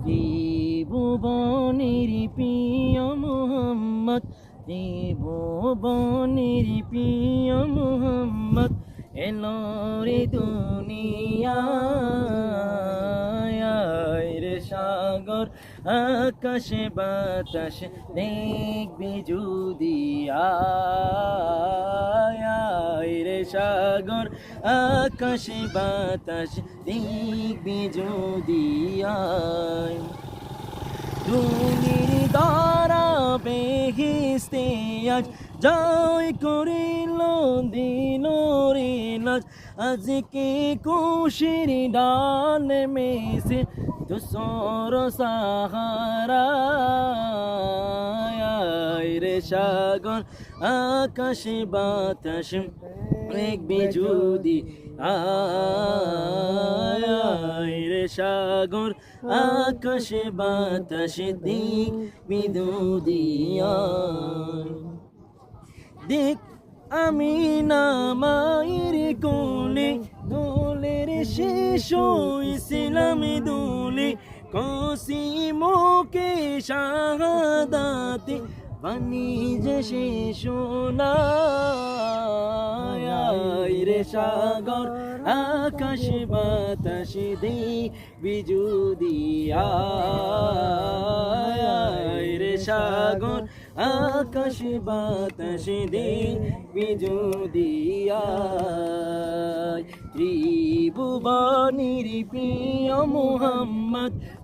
ত্রিভুবনের প্রিয় মোহাম্মদ, ত্রিভুবনের প্রিয় মোহাম্মদ এলো রে দুনিয়ায়। আয় রে সাগর আকাশে বাতাসে দেখবি যদি আয়। আয় রে সাগর আকাশে বাতাসে দেখবি যদি আয়। দুনির দ্বারা বেহেস্তে আজ জয় করিল দিল রে নাজ। আজকে খুশির ডাল মেসে দুসর সাহারা। আয় রে সাগর আকাশে বাতাসে দেখবি যদি আয়। আয় রে সাগর আকাশে বাতাসে দেখবি যদি আয়। দেখ আমি না মায়ের কোলে, দোলের শিশু ইসলামী দোলে, কসিমকে শাহাদাতে বানি যে শিশু না। আয় রে সাগর আকাশে বাতাসে দেখবি যদি আয়। আয় রে সাগর আকাশে বাতাসে দেখবি যদি আয়। ত্রিভুবনের প্রিয় মোহাম্মদ,